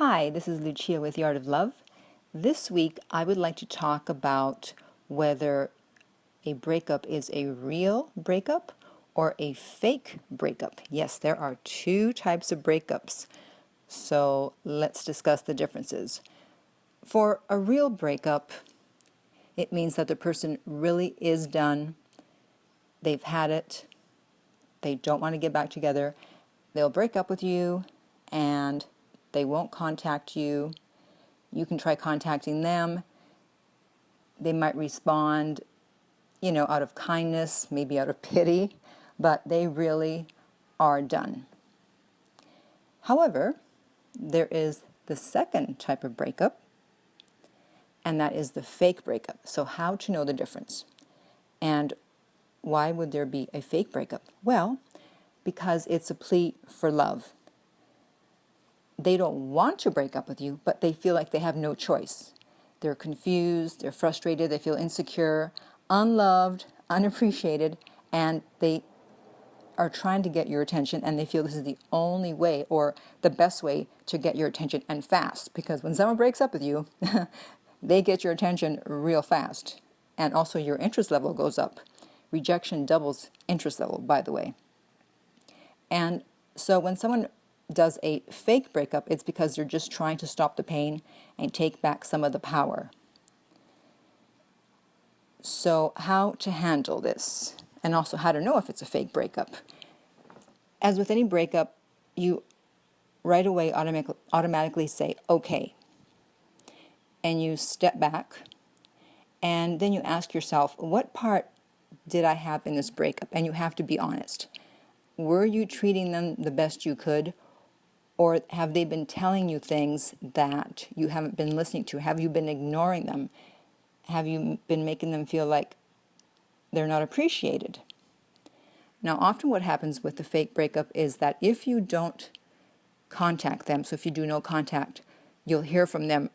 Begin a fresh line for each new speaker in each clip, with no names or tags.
Hi, this is Lucia with The Art of Love. This week I would like to talk about whether a breakup is a real breakup or a fake breakup. Yes, there are two types of breakups, so let's discuss the differences. For a real breakup, it means that the person really is done, they've had it, they don't want to get back together, they'll break up with you, and they won't contact you. You can try contacting them. They might respond, out of kindness, maybe out of pity, but they really are done. However, there is the second type of breakup, and that is the fake breakup. So how to know the difference? And why would there be a fake breakup? Well, because it's a plea for love. They don't want to break up with you, but they feel like they have no choice. They're confused, they're frustrated, they feel insecure, unloved, unappreciated, and they are trying to get your attention, and they feel this is the only way or the best way to get your attention, and fast, because when someone breaks up with you, they get your attention real fast, and also your interest level goes up. Rejection doubles interest level, by the way. And so when someone does a fake breakup, it's because they're just trying to stop the pain and take back some of the power. So how to handle this, and also how to know if it's a fake breakup. As with any breakup, you right away automatically say, okay. And you step back, and then you ask yourself, what part did I have in this breakup? And you have to be honest. Were you treating them the best you could? Or have they been telling you things that you haven't been listening to? Have you been ignoring them? Have you been making them feel like they're not appreciated? Now, often what happens with the fake breakup is that if you don't contact them, so if you do no contact, you'll hear from them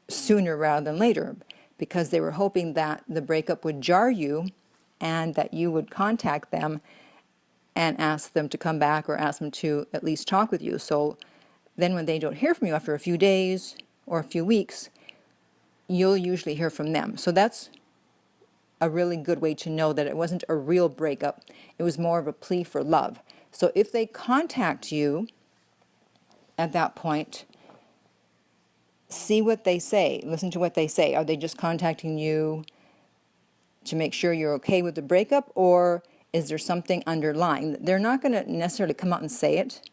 sooner rather than later, because they were hoping that the breakup would jar you and that you would contact them and ask them to come back or ask them to at least talk with you. So then when they don't hear from you after a few days or a few weeks, you'll usually hear from them. So that's a really good way to know that it wasn't a real breakup. It was more of a plea for love. So if they contact you at that point, see what they say. Listen to what they say. Are they just contacting you to make sure you're okay with the breakup, or is there something underlying? They're not going to necessarily come out and say it,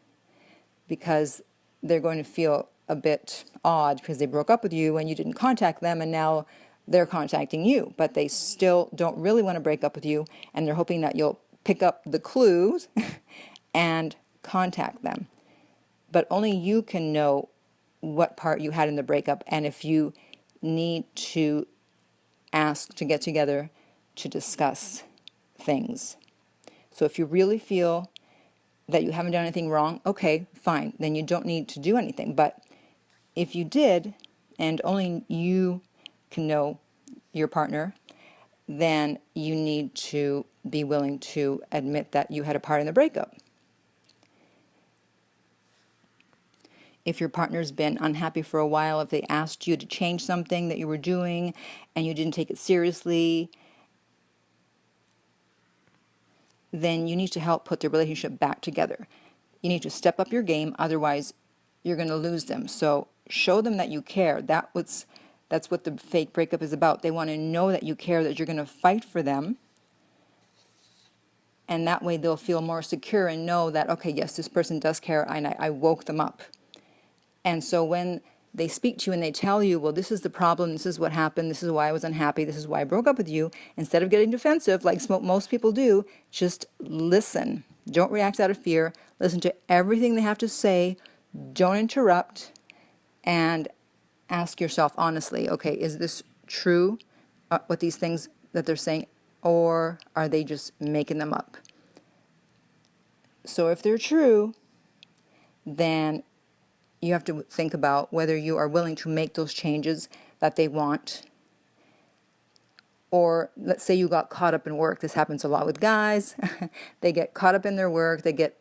because they're going to feel a bit odd because they broke up with you and you didn't contact them, and now they're contacting you. But they still don't really want to break up with you, and they're hoping that you'll pick up the clues and contact them. But only you can know what part you had in the breakup, and if you need to ask to get together to discuss things. So if you really feel that you haven't done anything wrong, okay, fine, then you don't need to do anything. But if you did, and only you can know your partner, then you need to be willing to admit that you had a part in the breakup. If your partner's been unhappy for a while, if they asked you to change something that you were doing and you didn't take it seriously, then you need to help put the relationship back together. You need to step up your game, otherwise you're going to lose them. So show them that you care. That's what the fake breakup is about. They want to know that you care, that you're going to fight for them. And that way they'll feel more secure and know that, okay, yes, this person does care, and I woke them up. And so when they speak to you and they tell you, well, this is the problem, this is what happened, this is why I was unhappy, this is why I broke up with you, instead of getting defensive like most people do, just listen. Don't react out of fear. Listen to everything they have to say. Don't interrupt. And ask yourself honestly, okay, is this true, what these things that they're saying, or are they just making them up? So if they're true, then you have to think about whether you are willing to make those changes that they want. Or let's say you got caught up in work. This happens a lot with guys. They get caught up in their work. They get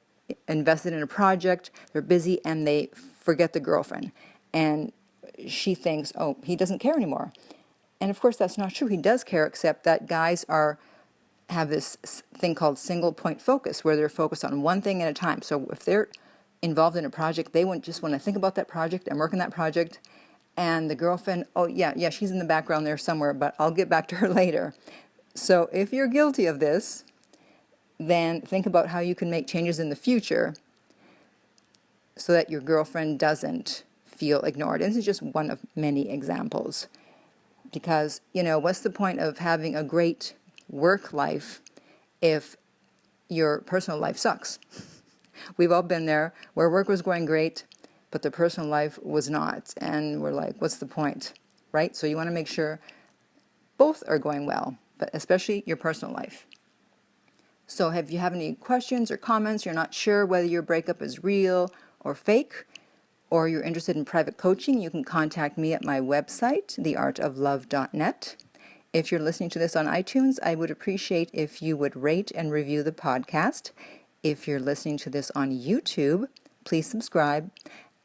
invested in a project. They're busy and they forget the girlfriend. and she thinks, oh, he doesn't care anymore. And of course, that's not true. He does care, except that guys have this thing called single point focus, where they're focused on one thing at a time. So if they're involved in a project, they just want to think about that project and work on that project. And the girlfriend, oh, yeah, she's in the background there somewhere, but I'll get back to her later. So if you're guilty of this, then think about how you can make changes in the future so that your girlfriend doesn't feel ignored. And this is just one of many examples. Because, what's the point of having a great work life if your personal life sucks? We've all been there where work was going great, but the personal life was not. And we're like, what's the point, right? So you want to make sure both are going well, but especially your personal life. So if you have any questions or comments, you're not sure whether your breakup is real or fake, or you're interested in private coaching, you can contact me at my website, theartoflove.net. If you're listening to this on iTunes, I would appreciate if you would rate and review the podcast. If you're listening to this on YouTube, please subscribe.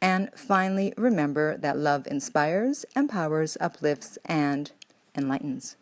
And finally, remember that love inspires, empowers, uplifts, and enlightens.